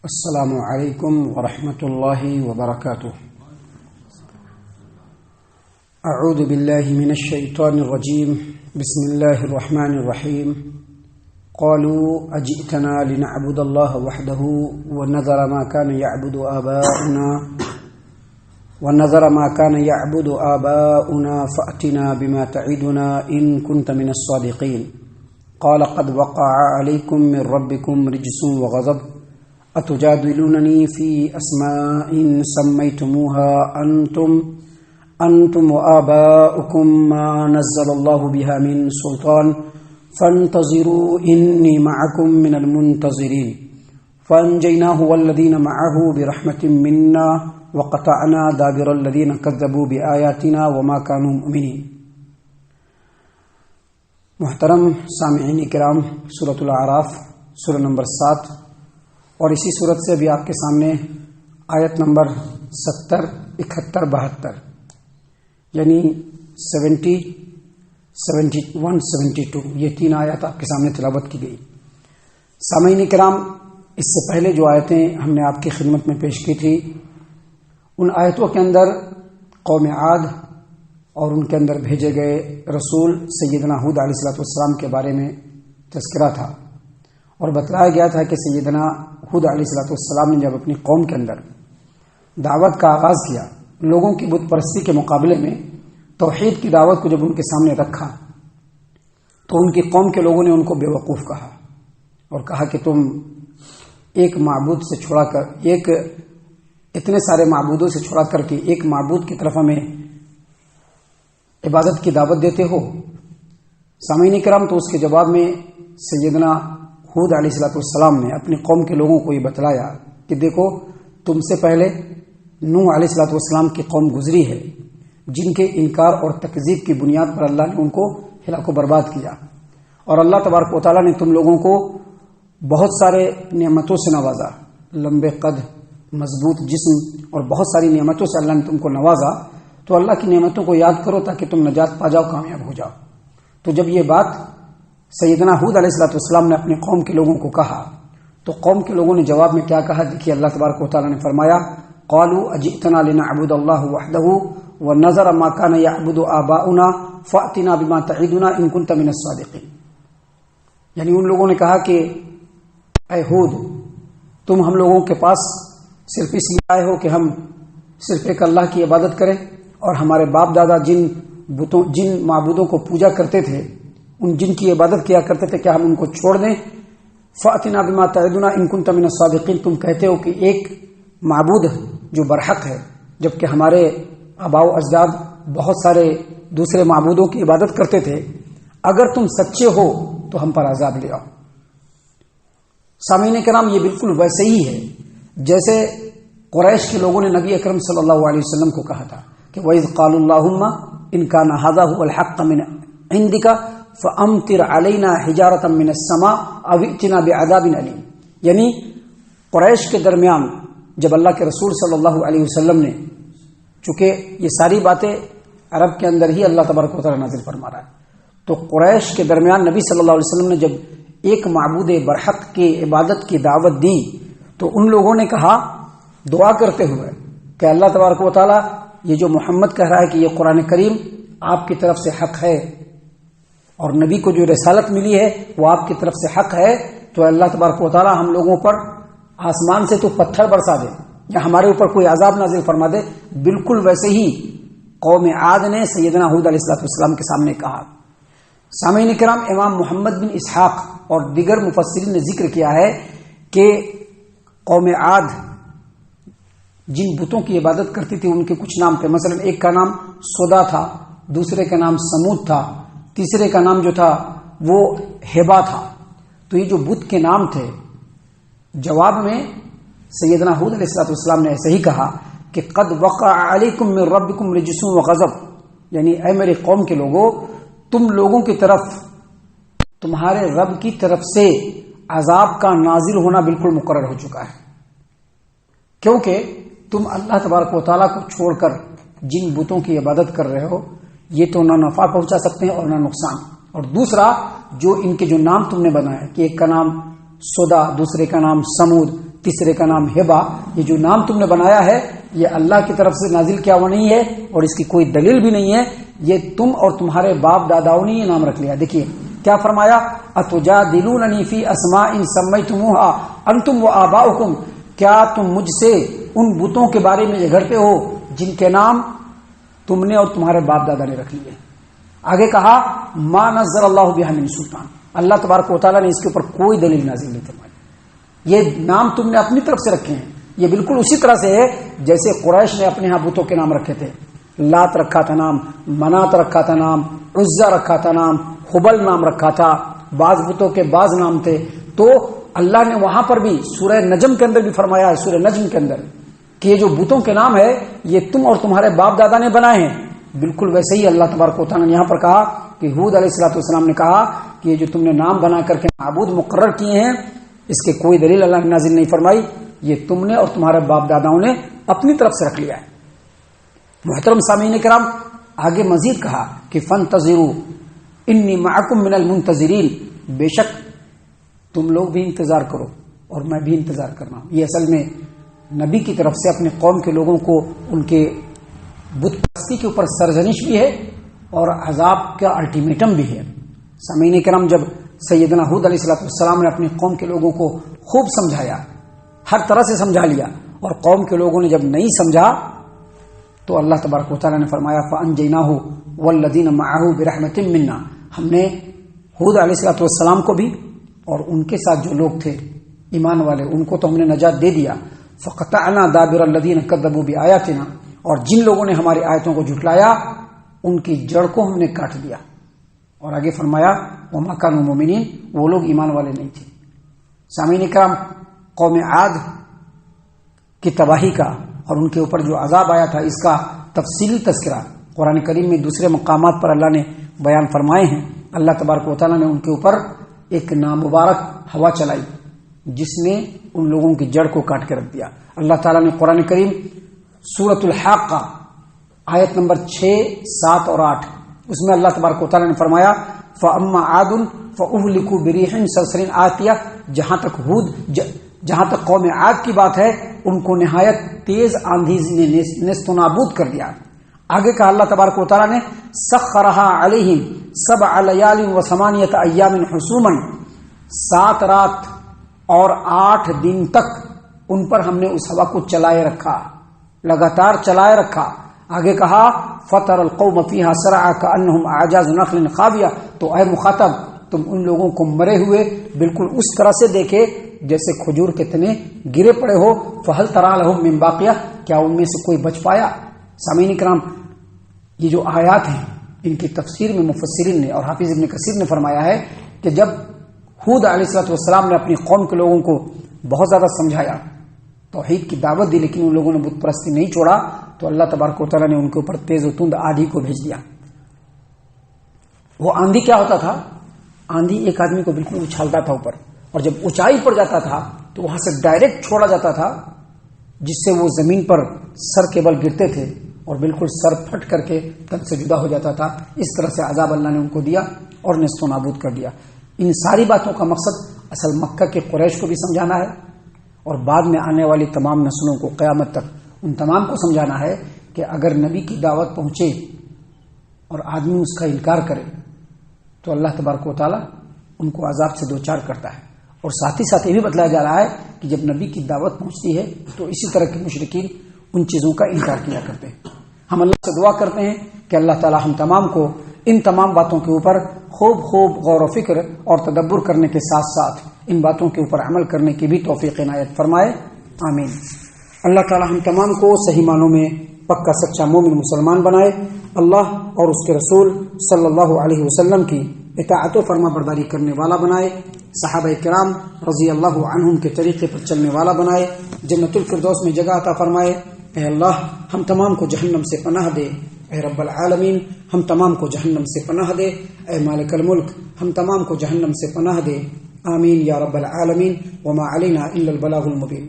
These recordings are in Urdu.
السلام علیکم ورحمۃ اللہ وبرکاتہ۔ اعوذ باللہ من الشیطان الرجیم، بسم اللہ الرحمن الرحیم۔ قالوا اجئتنا لنعبد اللہ وحدہ ونذر ما كان يعبد آباؤنا فأتنا بما تعدنا إن كنت من الصادقين۔ قال قد وقع عليكم من ربكم رجس وغضب أتجادلونني في أسماء سميتموها أنتم وآباؤكم ما نزل الله بها من سلطان فانتظروا إني معكم من المنتظرين۔ فأنجيناه والذين معه برحمة منا وقطعنا دابر الذين كذبوا بآياتنا وما كانوا مؤمنين۔ محترم سامعین کرام، سورۃ الاعراف سورہ نمبر 7 اور اسی صورت سے ابھی آپ کے سامنے آیت نمبر 70، 71، 72 یعنی 70، 71، 72 یہ تین آیات آپ کے سامنے تلاوت کی گئی۔ سامعین کرام، اس سے پہلے جو آیتیں ہم نے آپ کی خدمت میں پیش کی تھی، ان آیتوں کے اندر قوم عاد اور ان کے اندر بھیجے گئے رسول سیدنا ہود علیہ السلام کے بارے میں تذکرہ تھا، اور بتلایا گیا تھا کہ سیدنا ہود علیہ السلام نے جب اپنی قوم کے اندر دعوت کا آغاز کیا، لوگوں کی بت پرستی کے مقابلے میں توحید کی دعوت کو جب ان کے سامنے رکھا تو ان کی قوم کے لوگوں نے ان کو بے وقوف کہا اور کہا کہ تم ایک معبود سے چھوڑا کر اتنے سارے معبودوں سے چھوڑا کر کے ایک معبود کی طرف ہمیں عبادت کی دعوت دیتے ہو۔ سامعین کرام، تو اس کے جواب میں سیدنا ہود علیہ السلام نے اپنی قوم کے لوگوں کو یہ بتلایا کہ دیکھو، تم سے پہلے نوح علیہ السلام کی قوم گزری ہے، جن کے انکار اور تکذیب کی بنیاد پر اللہ نے ان کو ہلاک و برباد کیا، اور اللہ تبارک و تعالیٰ نے تم لوگوں کو بہت سارے نعمتوں سے نوازا، لمبے قد، مضبوط جسم اور بہت ساری نعمتوں سے اللہ نے تم کو نوازا۔ تو اللہ کی نعمتوں کو یاد کرو تاکہ تم نجات پا جاؤ، کامیاب ہو جاؤ۔ تو جب یہ بات سیدنا ہود علیہ السلام نے اپنے قوم کے لوگوں کو کہا تو قوم کے لوگوں نے جواب میں کیا کہا؟ دیکھیے، اللہ تبارک و تعالیٰ نے فرمایا، قالوا اجئتنا لنعبد اللہ وحدہ ونذر ما كان يعبد آباؤنا فأتنا بما تعدنا ان كنت من الصادقین۔ یعنی ان لوگوں نے کہا کہ اے ہود، تم ہم لوگوں کے پاس صرف اس لیے آئے ہو کہ ہم صرف ایک اللہ کی عبادت کریں، اور ہمارے باپ دادا جن معبودوں کو پوجا کرتے تھے، ان جن کی عبادت کیا کرتے تھے، کیا ہم ان کو چھوڑ دیں؟ فَأْتِنَا بِمَا تَعِدُنَا إِن كُنْتَ مِنَ الصَّادِقِينَ، تم کہتے ہو کہ ایک معبود جو برحق ہے، جبکہ ہمارے آباء و اجداد بہت سارے دوسرے معبودوں کی عبادت کرتے تھے، اگر تم سچے ہو تو ہم پر عذاب لے آؤ۔ سامعین کرام، یہ بالکل ویسے ہی ہے جیسے قریش کے لوگوں نے نبی اکرم صلی اللہ علیہ وسلم کو کہا تھا کہ وَإِذْ قَالُوا اللَّهُمَّ إِنْ كَانَ هَذَا هُوَ الْحَقَّ مِنْ عِنْدِكَ فَأَمْطِرْ عَلَيْنَا حِجَارَةً مِنَ السَّمَاءِ أَوْ ائْتِنَا بِعَذَابٍ أَلِيمٍ۔ یعنی قریش کے درمیان جب اللہ کے رسول صلی اللہ علیہ وسلم نے، چونکہ یہ ساری باتیں عرب کے اندر ہی اللہ تبارک و تعالیٰ نازل فرما رہا ہے، تو قریش کے درمیان نبی صلی اللہ علیہ وسلم نے جب ایک معبود برحق کی عبادت کی دعوت دی تو ان لوگوں نے کہا دعا کرتے ہوئے کہ اللہ تبارک و تعالیٰ، یہ جو محمد کہہ رہا ہے کہ یہ قرآن کریم آپ کی طرف سے حق ہے، اور نبی کو جو رسالت ملی ہے وہ آپ کی طرف سے حق ہے، تو اللہ تبارک و تعالیٰ ہم لوگوں پر آسمان سے تو پتھر برسا دے یا ہمارے اوپر کوئی عذاب نازل فرما دے۔ بالکل ویسے ہی قوم عاد نے سیدنا ہود علیہ السلام کے سامنے کہا۔ سامعین کرام، امام محمد بن اسحاق اور دیگر مفسرین نے ذکر کیا ہے کہ قوم عاد جن بتوں کی عبادت کرتی تھی ان کے کچھ نام تھے، مثلا ایک کا نام سودا تھا، دوسرے کا نام سمود تھا، تیسرے کا نام جو تھا وہ ہیبا تھا۔ تو یہ جو بت کے نام تھے، جواب میں سیدنا ہود علیہ السلام نے ایسے ہی کہا کہ قد وقع علیکم من ربکم رجس وغضب، یعنی اے میرے قوم کے لوگوں، تم لوگوں کی طرف تمہارے رب کی طرف سے عذاب کا نازل ہونا بالکل مقرر ہو چکا ہے، کیونکہ تم اللہ تبارک و تعالیٰ کو چھوڑ کر جن بتوں کی عبادت کر رہے ہو، یہ تو نہ نفع پہنچا سکتے ہیں اور نہ نقصان، اور دوسرا جو ان کے جو نام تم نے بنائے کہ ایک کا نام سودا، دوسرے کا نام سمود، تیسرے کا نام ہبا. یہ جو نام تم نے بنایا ہے یہ اللہ کی طرف سے نازل کیا ہوا نہیں ہے اور اس کی کوئی دلیل بھی نہیں ہے, یہ تم اور تمہارے باپ داداؤں نے یہ نام رکھ لیا. دیکھیے کیا فرمایا, اتجادلوننی فی اسماء سمیتموها انتم وآباؤکم, کیا تم مجھ سے ان بتوں کے بارے میں جھگڑتے ہو جن کے نام تم نے اور تمہارے باپ دادا نے رکھ لیے. آگے کہا ما نزل اللہ بہا من سلطان, اللہ تبارک و تعالیٰ نے اس کے اوپر کوئی دلیل نازل نہیں فرمائی. یہ نام تم نے اپنی طرف سے رکھے ہیں. یہ بالکل اسی طرح سے ہے جیسے قریش نے اپنے ہاں بتوں کے نام رکھے تھے. لات رکھا تھا نام, منات رکھا تھا نام, عزا رکھا تھا نام, حبل نام رکھا تھا, بعض بتوں کے بعض نام تھے. تو اللہ نے وہاں پر بھی سورہ نجم کے اندر بھی فرمایا ہے, سورہ نجم کے اندر, کہ یہ جو بتوں کے نام ہے یہ تم اور تمہارے باپ دادا نے بنائے ہیں. بالکل ویسے ہی اللہ تبارک و تعالیٰ نے یہاں پر کہا کہ ہود علیہ الصلوۃ والسلام نے کہا کہ یہ جو تم نے نام بنا کر کے معبود مقرر کیے ہیں اس کے کوئی دلیل اللہ نے نازل نہیں فرمائی, یہ تم نے اور تمہارے باپ داداؤں نے اپنی طرف سے رکھ لیا ہے. محترم سامعین کرام, آگے مزید کہا کہ فانتظروا انی معکم من المنتظرین, بے شک تم لوگ بھی انتظار کرو اور میں بھی انتظار کر رہا ہوں. یہ اصل میں نبی کی طرف سے اپنے قوم کے لوگوں کو ان کے بت پرستی کے اوپر سرزنش بھی ہے اور عذاب کا الٹیمیٹم بھی ہے. سامعین کرام, جب سیدنا ہود علیہ الصلوۃ والسلام نے اپنے قوم کے لوگوں کو خوب سمجھایا, ہر طرح سے سمجھا لیا, اور قوم کے لوگوں نے جب نہیں سمجھا تو اللہ تبارک و تعالیٰ نے فرمایا فَأَنْجَيْنَاهُ وَالَّذِينَ مَعَهُ بِرَحْمَةٍ مِنَّا, ہم نے ہود علیہ الصلوۃ والسلام کو بھی اور ان کے ساتھ جو لوگ تھے ایمان والے ان کو تو ہم نے نجات دے دیا. فَقَطَعْنَا دَابِرَ الَّذِينَ كَذَّبُوا بِآيَاتِنَا, اور جن لوگوں نے ہماری آیتوں کو جھٹلایا ان کی جڑ کو ہم نے کاٹ دیا. اور آگے فرمایا وَمَا كَانُوا مُؤْمِنِينَ, وہ لوگ ایمان والے نہیں تھے. سامعین کرام, قوم عاد کی تباہی کا اور ان کے اوپر جو عذاب آیا تھا اس کا تفصیلی تذکرہ قرآن کریم میں دوسرے مقامات پر اللہ نے بیان فرمائے ہیں. اللہ تبارک و تعالیٰ نے ان کے اوپر ایک نامبارک ہوا چلائی جس نے ان لوگوں کی جڑ کو کاٹ کے رکھ دیا. اللہ تعالیٰ نے قرآن کریم سورۃ الحاقہ آیت نمبر 6, 7 اور 8 اس میں اللہ تبارک و تعالیٰ نے فرمایا فَأَمَّا عَادٌ فَأُهْلِكُوا بِرِيحٍ صَرْصَرٍ عَاتِيَةٍ, جہاں تک قوم عاد کی بات ہے ان کو نہایت تیز آندھی نے نیست و نابود کر دیا. آگے کہا اللہ تبارک و تعالیٰ نے سَخَّرَهَا عَلَيْهِمْ 7 لَيَالٍ و8 أَيَّامٍ حُسُومًا, 7 رات اور 8 دن تک ان پر ہم نے اس ہوا کو چلائے رکھا, لگاتار چلائے رکھا. آگے کہا فَتَرَ الْقَوْمَ فِيهَا سَرْعَىٰ كَأَنَّهُمْ أَعْجَازُ نَخْلٍ خَاوِيَةٍ, تو اے مخاطب تم ان لوگوں کو مرے ہوئے بالکل اس طرح سے دیکھے جیسے کھجور کے تنے گرے پڑے ہو. فَهَلْ تَرَىٰ لَهُم مِّن بَاقِيَةٍ, کیا ان میں سے کوئی بچ پایا. سامعین کرام, یہ جو آیات ہیں ان کی تفسیر میں مفسرین نے اور حافظ ابن کثیر نے فرمایا ہے کہ جب ہود علیہ الصلوۃ والسلام نے اپنی قوم کے لوگوں کو بہت زیادہ سمجھایا, توحید کی دعوت دی, لیکن ان لوگوں نے بت پرستی نہیں چھوڑا, تو اللہ تبارک و تعالیٰ نے ان کے اوپر تیز و تند آندھی کو بھیج دیا. وہ آندھی کیا ہوتا تھا, آندھی ایک آدمی کو بالکل اچھالتا تھا اوپر, اور جب اونچائی پر جاتا تھا تو وہاں سے ڈائریکٹ چھوڑا جاتا تھا جس سے وہ زمین پر سر کے بل گرتے تھے اور بالکل سر پھٹ کر کے تن سے جدا ہو جاتا تھا. اس طرح سے عذاب اللہ نے ان کو دیا اور نیست و نابود کر دیا. ان ساری باتوں کا مقصد اصل مکہ کے قریش کو بھی سمجھانا ہے اور بعد میں آنے والی تمام نسلوں کو قیامت تک ان تمام کو سمجھانا ہے کہ اگر نبی کی دعوت پہنچے اور آدمی اس کا انکار کرے تو اللہ تبارک و تعالیٰ ان کو عذاب سے دوچار کرتا ہے. اور ساتھ ہی ساتھ یہ بھی بتلایا جا رہا ہے کہ جب نبی کی دعوت پہنچتی ہے تو اسی طرح کے مشرکین ان چیزوں کا انکار کیا کرتے ہیں. ہم اللہ سے دعا کرتے ہیں کہ اللہ تعالیٰ ہم تمام کو ان تمام باتوں کے اوپر خوب غور و فکر اور تدبر کرنے کے ساتھ ساتھ ان باتوں کے اوپر عمل کرنے کی بھی توفیق عنایت فرمائے, آمین. اللہ تعالیٰ ہم تمام کو صحیح معنوں میں پکا سچا مومن مسلمان بنائے, اللہ اور اس کے رسول صلی اللہ علیہ وسلم کی اطاعت و فرما برداری کرنے والا بنائے, صحابہ کرام رضی اللہ عنہم کے طریقے پر چلنے والا بنائے, جنت الفردوس میں جگہ عطا فرمائے. اے اللہ ہم تمام کو جہنم سے پناہ دے, اے رب العالمین ہم تمام کو جہنم سے پناہ دے, اے مالک الملک ہم تمام کو جہنم سے پناہ دے, آمین یا رب العالمین. وما علینا الا البلاغ المبین.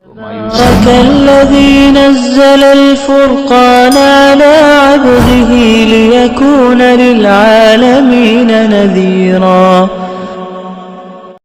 تبارك الذي نزل الفرقان على عبده ليكون للعالمين نذيرا.